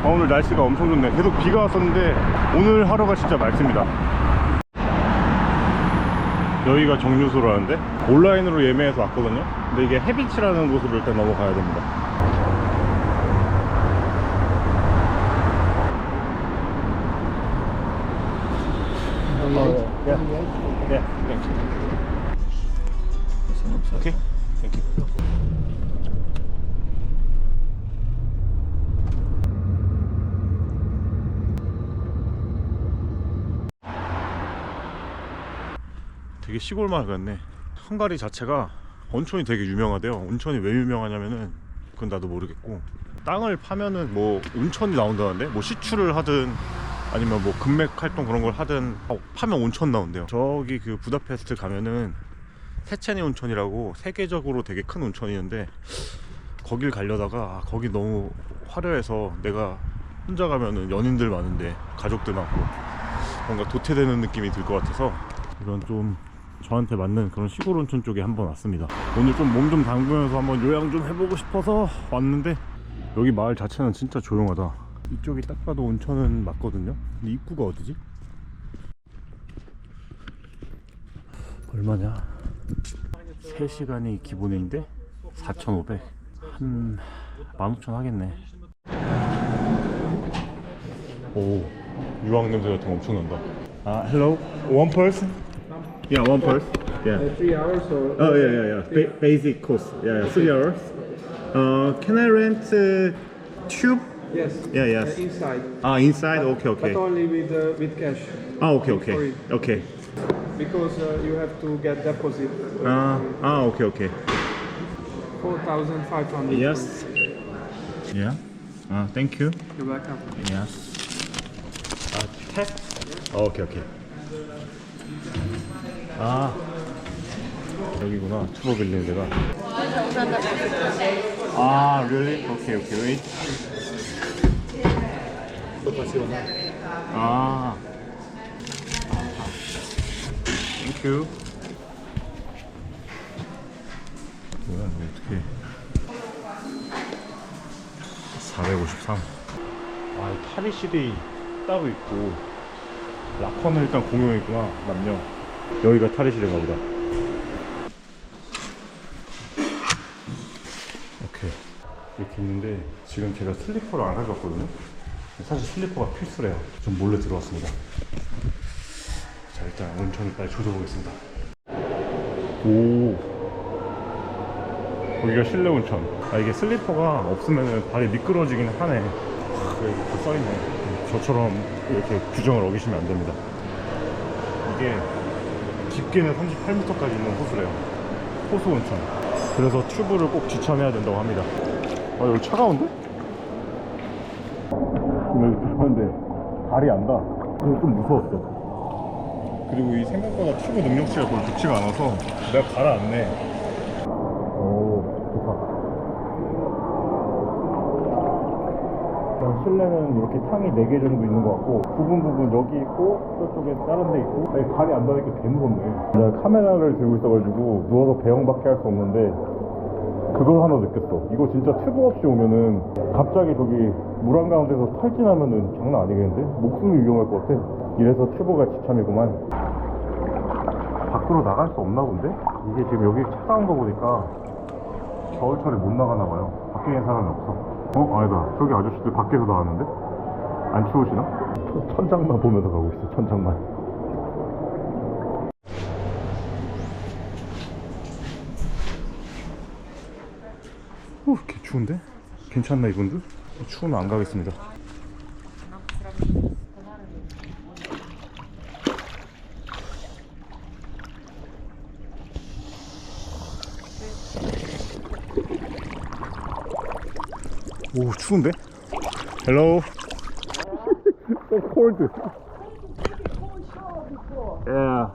오늘 날씨가 엄청 좋네. 계속 비가 왔었는데 오늘 하루가 진짜 맑습니다. 여기가 정류소라는데 온라인으로 예매해서 왔거든요. 근데 이게 해비치라는 곳으로 일단 넘어가야 됩니다. 네. 오케이. 땡큐. 되게 시골 마을 같네. 헝가리 자체가 온천이 되게 유명하대요. 온천이 왜 유명하냐면은 그건 나도 모르겠고, 땅을 파면은 뭐 온천이 나온다는데, 뭐 시추를 하든 아니면 뭐 금맥 활동 그런 걸 하든 파면 온천 나온대요. 저기 그 부다페스트 가면은 세체니 온천이라고 세계적으로 되게 큰 온천이 있는데, 거길 가려다가 거기 너무 화려해서 내가 혼자 가면은 연인들 많은데 가족들 많고 뭔가 도태되는 느낌이 들 것 같아서 이런 좀 저한테 맞는 그런 시골 온천 쪽에 한번 왔습니다. 오늘 좀 몸 좀 담그면서 한번 요양 좀 해보고 싶어서 왔는데, 여기 마을 자체는 진짜 조용하다. 이쪽이 딱 봐도 온천은 맞거든요. 근데 입구가 어디지? 얼마냐? 3시간이 기본인데 4,500, 한 15,000 하겠네. 오, 유황 냄새 같은 거 엄청 난다. Hello, one person? Yeah, one person. Yeah. 3 hours or? Oh yeah. Basic cost. Yeah, 3 hours. Can I rent tube? Yes. Yeah, yes. Inside. Inside. Okay. But only with cash. Okay. Okay. Because you have to get deposit. Okay. 4,500. Yes. Yeah. Thank you. You're welcome. Yes. Test. Okay. 여기구나. 투어 빌리는 데가. Really? Okay, wait. Thank you. 뭐야, 이거 어떡해. 453. 이 탈의실이 따로 있고, 락커는 일단 공용이구나, 남녀. 여기가 탈의실인가 보다. 오케이. 이렇게 있는데, 지금 제가 슬리퍼를 안 가져왔거든요. 사실 슬리퍼가 필수래요. 좀 몰래 들어왔습니다. 자, 일단 온천을 빨리 조져보겠습니다. 오, 여기가 실내 온천. 이게 슬리퍼가 없으면 발이 미끄러지긴 하네. 여기 다 써있네. 저처럼 이렇게 규정을 어기시면 안 됩니다. 이게 깊게는 38m까지 있는 호수래요. 호수 온천. 그래서 튜브를 꼭 지참해야 된다고 합니다. 여기 차가운데? 여기 들어갔는데 발이 안 닿아. 그래서 좀 무서웠어. 그리고 이 생각보다 튜브 능력치가 별로 좋지가 않아서 내가 가라앉네. 오, 좋다. 실내는 이렇게 탕이 4개 정도 있는 것 같고, 부분 여기 있고 저쪽에 다른 데 있고. 발이 안 닿으니까 개 무섭네. 내가 카메라를 들고 있어가지고 누워서 배영밖에 할 수 없는데, 그걸 하나 느꼈어. 이거 진짜 튜브 없이 오면은 갑자기 저기 물 한가운데서 탈진하면은 장난 아니겠는데? 목숨이 위험할 것 같아. 이래서 튜브가 지참이구만. 밖으로 나갈 수 없나 본데? 이게 지금 여기 차가운 거 보니까 겨울철에 못 나가나 봐요. 밖에 있는 사람이 없어. 아니다. 저기 아저씨들 밖에서 나왔는데? 안 추우시나? 천장만 보면서 가고 있어. 천장만. 개 추운데? 괜찮나 이분들? 추우면 안 가겠습니다. 오, 추운데? Hello. So cold. Yeah.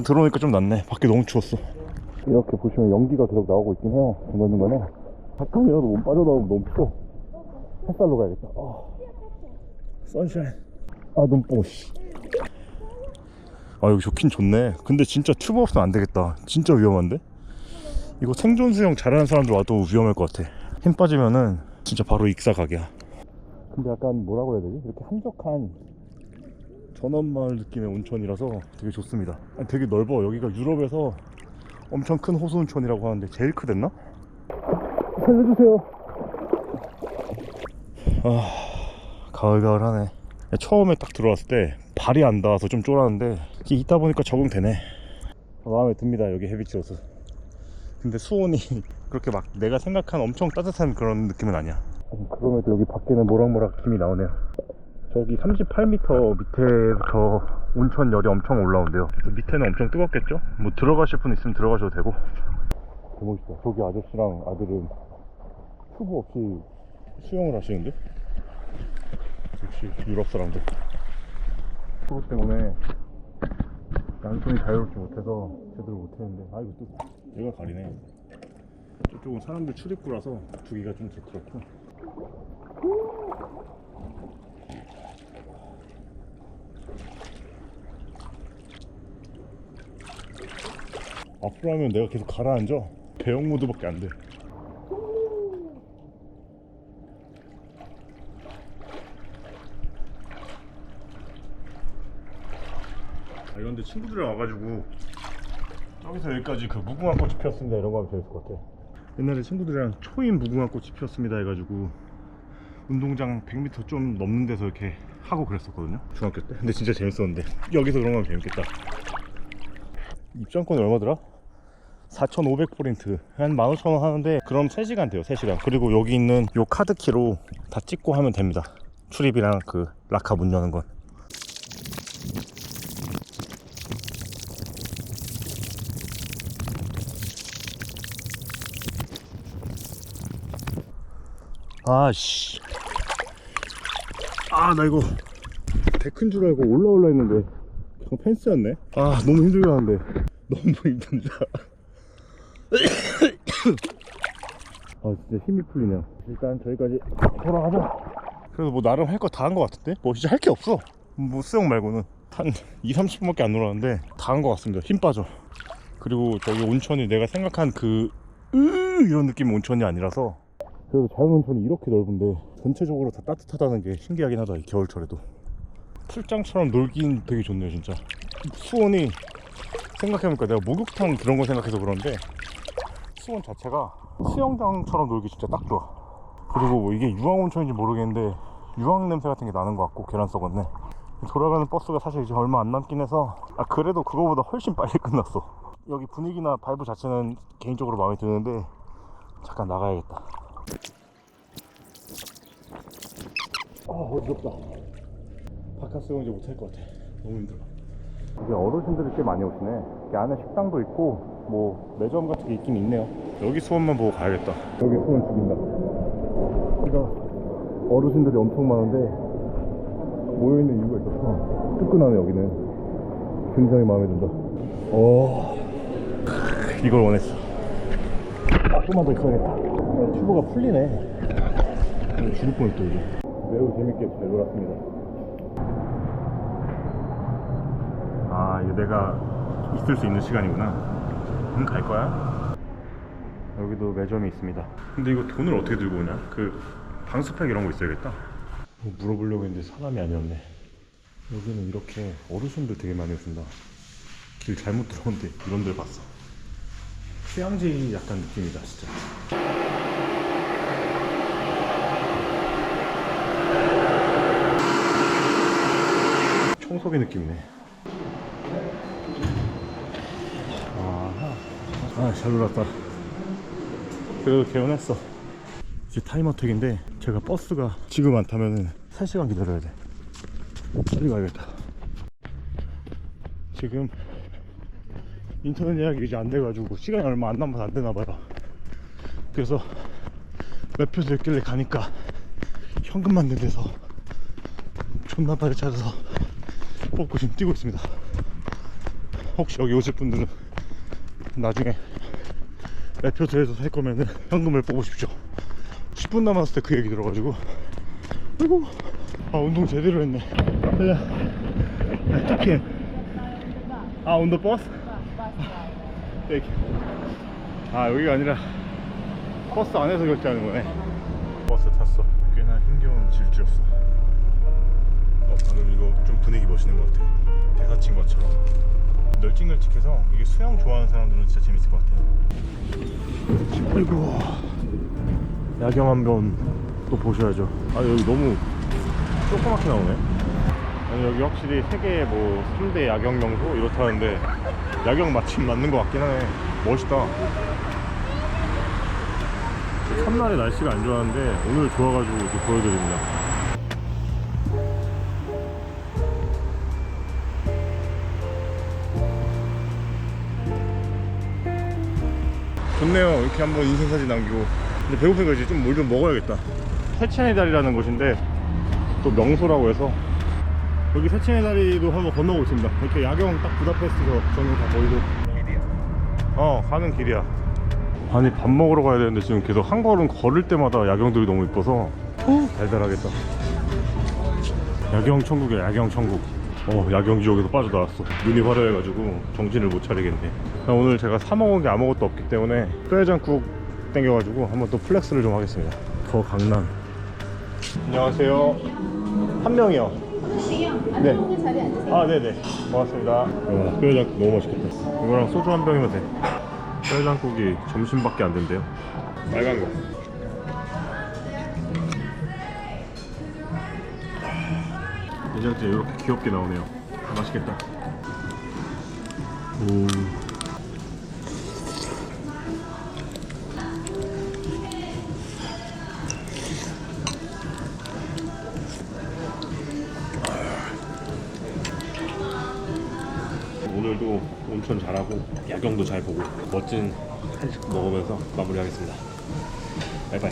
들어오니까 좀 낫네. 밖에 너무 추웠어. 이렇게 보시면 연기가 계속 나오고 있긴 해요. 중간중간에. 잠깐이라도 몸 빠져나오면 너무 추워. 햇살로 가야겠다. 선샤인. 눈뽕, 씨. 여기 좋긴 좋네. 근데 진짜 튜브 없으면 안 되겠다. 진짜 위험한데? 이거 생존 수영 잘하는 사람들 와도 위험할 것 같아. 힘 빠지면은 진짜 바로 익사각이야. 근데 약간 뭐라고 해야 되지? 이렇게 한적한 전원마을 느낌의 온천이라서 되게 좋습니다. 아니, 되게 넓어. 여기가 유럽에서 엄청 큰 호수 온천이라고 하는데 제일 크댔나? 살려주세요. 아, 가을가을하네. 처음에 딱 들어왔을 때 발이 안 닿아서 좀 쫄았는데 이게 있다 보니까 적응되네. 마음에 듭니다, 여기 헤비치 호수. 근데 수온이 그렇게 막 내가 생각한 엄청 따뜻한 그런 느낌은 아니야. 그럼에도 여기 밖에는 모락모락 김이 나오네요. 저기 38m 밑에부터 온천 열이 엄청 올라온대요. 그래서 밑에는 엄청 뜨겁겠죠? 뭐 들어가실 분 있으면 들어가셔도 되고. 되게 멋있다. 저기 아저씨랑 아들은 튜브 없이 수영을 하시는데? 역시 유럽 사람들. 튜브 때문에 양손이 자유롭지 못해서 제대로 못했는데, 아 이거 또 얘가 가리네. 저쪽은 사람들 출입구라서 두기가 좀 그렇고. 앞으로 하면 내가 계속 가라앉아. 배영 모드밖에 안 돼. 아, 이런데 친구들이랑 와가지고 저기서 여기까지 그 무궁화꽃이 피었습니다 이런 거 하면 재밌을 것 같아. 옛날에 친구들이랑 초인 무궁화꽃이 피었습니다 해가지고 운동장 100m 좀 넘는 데서 이렇게 하고 그랬었거든요, 중학교 때. 근데 진짜 재밌었는데 여기서 그런 거 하면 재밌겠다. 입장권이 얼마더라? 4,500포인트 한 15,000원 하는데 그럼 3시간 돼요. 3시간. 그리고 여기 있는 요 카드키로 다 찍고 하면 됩니다. 출입이랑 그 라카 문 여는 건. 아씨, 아 나 이거 데크인 줄 알고 올라올라 했는데 그거 펜스였네. 아 너무 힘들게 하는데 너무 힘듭니다. 아 진짜 힘이 풀리네요. 일단 저기까지 돌아가자. 그래도 뭐 나름 할 거 다 한 거 같은데? 뭐 진짜 할 게 없어. 뭐 수영 말고는 한 2-30분밖에 안 놀았는데 다 한 거 같습니다. 힘 빠져. 그리고 저기 온천이 내가 생각한 그 이런 느낌 온천이 아니라서. 그래도 자연 온천이 이렇게 넓은데 전체적으로 다 따뜻하다는 게 신기하긴 하다. 이 겨울철에도 풀장처럼 놀긴 되게 좋네요 진짜. 수온이 생각해보니까 내가 목욕탕 그런 거 생각해서 그런데 수온 자체가 수영장처럼 놀기 진짜 딱 좋아. 그리고 뭐 이게 유황온천인지 모르겠는데 유황 냄새 같은 게 나는 것 같고 계란 썩었네. 돌아가는 버스가 사실 이제 얼마 안 남긴 해서 그래도 그거보다 훨씬 빨리 끝났어. 여기 분위기나 바이브 자체는 개인적으로 마음에 드는데 잠깐 나가야겠다. 어지럽다. 바깥 수영 이제 못할 것 같아. 너무 힘들어. 이게 어르신들이 꽤 많이 오시네. 여기 안에 식당도 있고 뭐 매점 같은 게 있긴 있네요. 여기 수원만 보고 가야겠다. 여기 수원 죽인다. 여기가 어르신들이 엄청 많은데 모여있는 이유가 있었어. 뜨끈하네 여기는. 굉장히 마음에 든다. 이걸 원했어. 조금만 더 있어야겠다. 튜브가 풀리네. 죽을 뻔했다 이제. 매우 재밌게 잘 놀았습니다. 아 이게 내가 있을 수 있는 시간이구나. 갈 거야? 여기도 매점이 있습니다. 근데 이거 돈을 어떻게 들고 오냐? 그 방수팩 이런 거 있어야겠다. 뭐 물어보려고 했는데 사람이 아니었네. 여기는 이렇게 어르신들 되게 많이 오신다. 길 잘못 들어온데 이런 데를 봤어. 휴양지 약간 느낌이다 진짜. 청소기 느낌이네. 잘 놀았다. 그래도 개운했어. 이제 타임어택인데 제가 버스가 지금 안 타면은 3시간 기다려야 돼. 빨리 가야겠다. 지금 인터넷 예약이 이제 안 돼가지고 시간이 얼마 안 남아서 안 되나봐요. 그래서 매표소 있길래 가니까 현금만 낸 데서 존나 빨리 찾아서 뽑고 지금 뛰고 있습니다. 혹시 여기 오실 분들은 나중에 매표소에서 살 거면은 현금을 뽑으십시오. 10분 남았을 때 그 얘기 들어가지고 아이고 운동 제대로 했네. 딱히 on the bus? 여기가 아니라 버스 안에서 결제하는 거네. 버스 탔어. 꽤나 힘겨운 질주였어. 방금 이거 좀 분위기 멋있는 것 같아. 대사 친 것처럼 널찍널찍해서 이게 수영 좋아하는 사람들은 진짜 재밌을 것 같아요. 아이고, 야경 한번 또 보셔야죠. 아, 여기 너무 조그맣게 나오네. 아니, 여기 확실히 세계 뭐 3대 야경 명소 이렇다는데 야경 마침 맞는 것 같긴 하네. 멋있다. 첫날에 날씨가 안 좋았는데 오늘 좋아가지고 이렇게 보여드립니다. 좋네요. 이렇게 한번 인생사진 남기고. 근데 배고픈 거지. 좀 뭘 좀 먹어야겠다. 세첸의 다리라는 곳인데 또 명소라고 해서 여기 세첸의 다리도 한번 건너고 있습니다. 이렇게 야경 딱 부다페스트에서 저는 다 보이고. 가는 길이야. 아니, 밥 먹으러 가야 되는데 지금 계속 한 걸음 걸을 때마다 야경들이 너무 이뻐서 달달하겠다. 야경 천국이야, 야경 천국. 야경 지옥에서 빠져나왔어. 눈이 화려해가지고 정신을 못 차리겠네. 오늘 제가 사 먹은 게 아무것도 없기 때문에 뼈해장국 땡겨가지고 한번 또 플렉스를 좀 하겠습니다. 더 강남. 안녕하세요. 한 명이요. 네. 아, 네네. 고맙습니다. 뼈해장국 너무 맛있겠다. 이거랑 소주 한 병이면 돼. 뼈해장국이 점심밖에 안 된대요. 빨간 거. 된장찌개 이렇게 귀엽게 나오네요. 맛있겠다. 오늘도 온천 잘하고 야경도 잘 보고 멋진 한식 먹으면서 마무리하겠습니다. 바이바이.